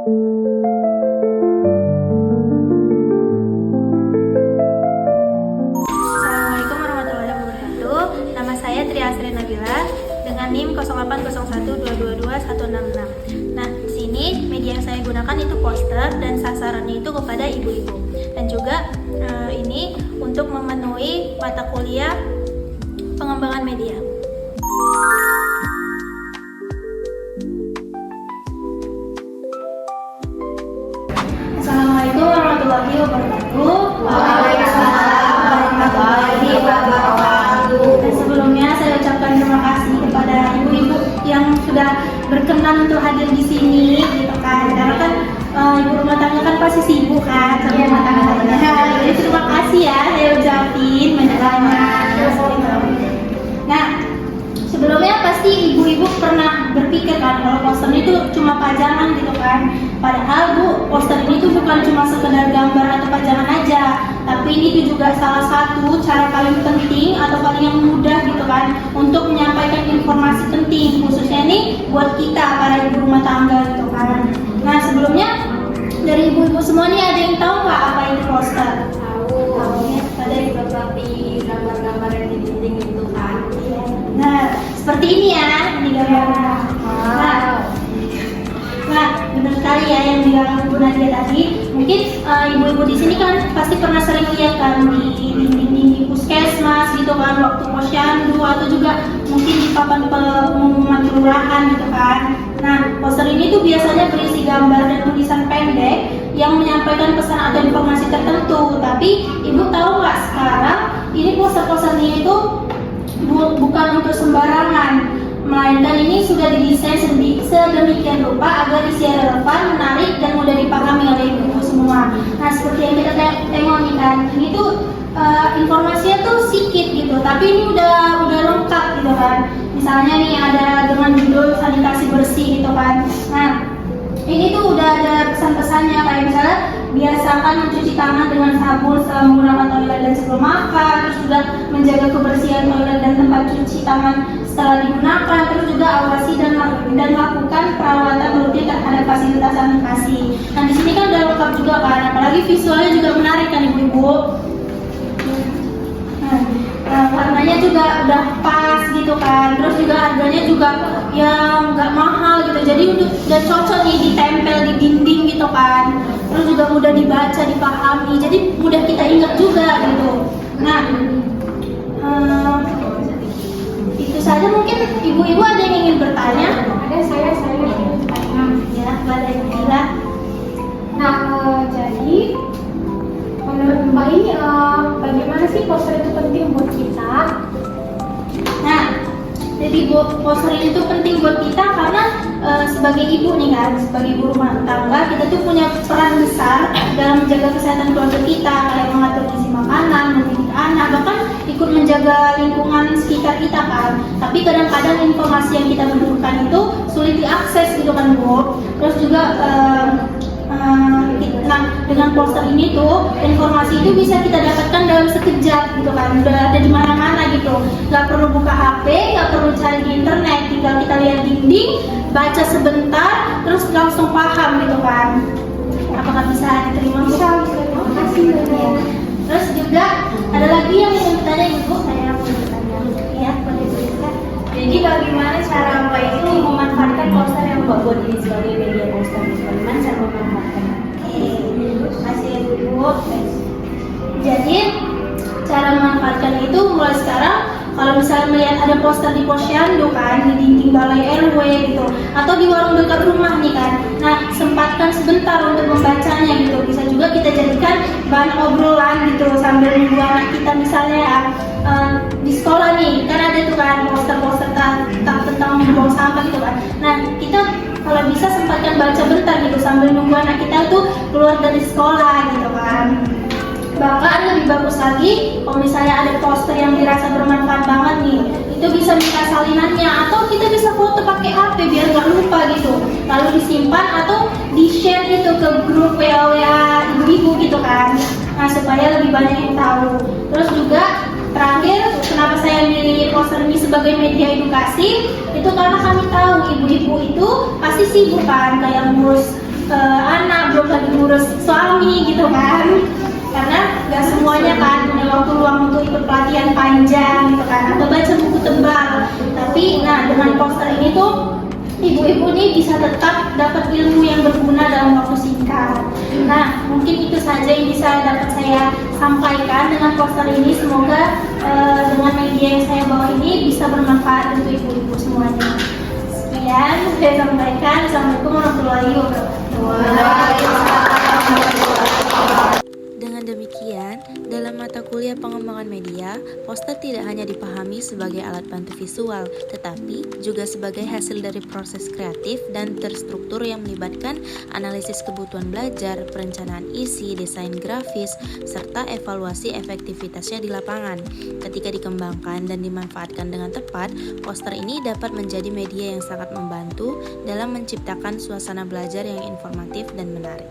Assalamualaikum warahmatullahi wabarakatuh. Nama saya Triasri Nabila dengan NIM 0801222166. Nah, di sini media yang saya gunakan itu poster dan sasarannya itu kepada ibu-ibu. Dan juga ini untuk memenuhi mata kuliah pengembangan media. Assalamualaikum warahmatullahi wabarakatuh. Waalaikumsalam warahmatullahi wabarakatuh. Dan sebelumnya saya ucapkan terima kasih kepada ibu-ibu yang sudah berkenan untuk hadir di sini, gitu kan. Karena kan ibu rumah tangga kan pasti sibuk kan sama rumah tangga. Jadi terima kasih ya saya ucapin banyak-banyak. Nah, sebelumnya pasti ibu-ibu pernah berpikir kan kalau poster itu cuma pajangan gitu kan. Padahal Bu, poster ini tuh bukan cuma sekedar gambar atau pajangan aja, tapi ini tuh juga salah satu cara paling penting atau paling yang mudah gitu kan untuk menyampaikan informasi penting, khususnya nih buat kita para ibu rumah tangga gitu kan. Nah, sebelumnya dari ibu-ibu semua nih ada yang tahu nggak apa itu poster? Tahu ya, ada yang seperti gambar-gambar yang di dinding itu kan. Nah, seperti ini ya, ini gambarnya. Nah, benar sekali ya yang bilang Bu Nadia tadi. Mungkin ibu-ibu di sini kan pasti pernah sering lihat kan di dinding puskesmas gitu kan, waktu posyandu atau juga mungkin di papan pengumuman kelurahan gitu kan. Nah, poster ini tuh biasanya berisi gambar dan tulisan pendek yang menyampaikan pesan atau informasi tertentu. Tapi ibu tahu nggak sekarang ini poster-posternya itu bukan untuk sembarangan, melainkan ini sudah didesain sedemikian rupa agar isinya relevan, menarik, dan mudah dipahami oleh ibu semua. Nah, seperti yang kita tengok nih kan, ini tuh informasinya tuh sedikit gitu, tapi ini udah lengkap gitu kan. Misalnya nih ada dengan judul sanitasi bersih gitu kan. Nah, ini tuh udah ada pesan-pesannya kayak misalnya biasakan mencuci tangan dengan sabun setelah menggunakan toilet dan sebelum makan, terus juga menjaga kebersihan toilet dan tempat cuci tangan setelah digunakan, terus juga awasi dan lakukan perawatan rutin terhadap fasilitas sanitasi. Nah, di sini kan udah lengkap juga kan, apalagi visualnya juga menarik kan ibu-ibu. Nah, warnanya juga udah pas gitu kan, terus juga harganya juga yang nggak mahal gitu, jadi udah cocok nih ditempel di dinding gitu kan, terus juga mudah dibaca, dipahami, jadi mudah kita ingat juga gitu. Nah, itu saja. Mungkin ibu-ibu ada yang ingin bertanya? Ada saya ingin bertanya. Ya, pada Gila. Nah, jadi menurut Mbak ini bagaimana sih poster itu penting buat kita? Nah, jadi poster ini tuh penting buat kita karena sebagai ibu nih kan, sebagai ibu rumah tangga, kita tuh punya peran besar dalam menjaga kesehatan keluarga kita, kayak mengatur gizi makanan, mendidik anak, bahkan ikut menjaga lingkungan sekitar kita kan. Tapi kadang-kadang informasi yang kita butuhkan itu sulit diakses gitu kan Bu. Terus juga dengan poster ini tuh informasi itu bisa kita dapatkan dalam sekejap gitu kan, udah ada di mana-mana gitu, nggak perlu buka HP, nggak perlu cari di internet, tinggal kita lihat dinding, baca sebentar, terus langsung paham gitu kan. Apakah bisa diterima? Bisa. Terima kasih banyak. Terus juga ada lagi yang ingin bertanya ibu, saya mau bertanya. Iya, boleh cerita. Jadi bagaimana cara Mbak itu memanfaatkan poster yang Mbak buat ini sebagai media poster? Bagaimana cara memanfaatkan? Masih ibu. Jadi cara memanfaatkan itu mulai sekarang, kalau misalnya melihat ada poster di posyandu kan, di dinding balai RW gitu, atau di warung dekat rumah nih kan, nah sempatkan sebentar untuk membacanya gitu. Bisa juga kita jadikan bahan obrolan gitu sambil nunggu anak kita misalnya di sekolah nih, kan ada tuh kan poster-poster tentang membuang sampah gitu kan. Nah, kita kalau bisa sempatkan baca bentar gitu sambil nunggu anak kita tuh keluar dari sekolah gitu kan. Bahkan lebih bagus lagi kalau misalnya ada poster yang dirasa bermanfaat banget nih, itu bisa minta salinannya atau kita bisa foto pakai HP biar nggak lupa gitu, lalu disimpan atau di share gitu ke grup WA ibu-ibu gitu kan. Nah, supaya lebih banyak yang tahu. Terus juga terakhir, kenapa saya milih poster ini sebagai media edukasi, itu karena kami tahu ibu-ibu itu pasti sibuk kan, kayak ngurus anak, belum lagi ngurus suami gitu kan. Karena gak semuanya kan punya waktu luang untuk ikut pelatihan panjang gitu kan, atau baca buku tebal. Tapi nah dengan poster ini tuh ibu-ibu ini bisa tetap dapat ilmu yang berguna dalam waktu singkat. Nah, mungkin itu saja yang bisa dapat saya sampaikan dengan poster ini. Semoga dengan media yang saya bawa ini bisa bermanfaat untuk ibu-ibu semuanya. Sekian saya sampaikan. Assalamualaikum warahmatullahi wabarakatuh. Dengan demikian, dalam mata kuliah pengembangan media, poster tidak hanya dipahami sebagai alat bantu visual, tetapi juga sebagai hasil dari proses kreatif dan terstruktur yang melibatkan analisis kebutuhan belajar, perencanaan isi, desain grafis, serta evaluasi efektivitasnya di lapangan. Ketika dikembangkan dan dimanfaatkan dengan tepat, poster ini dapat menjadi media yang sangat membantu dalam menciptakan suasana belajar yang informatif dan menarik.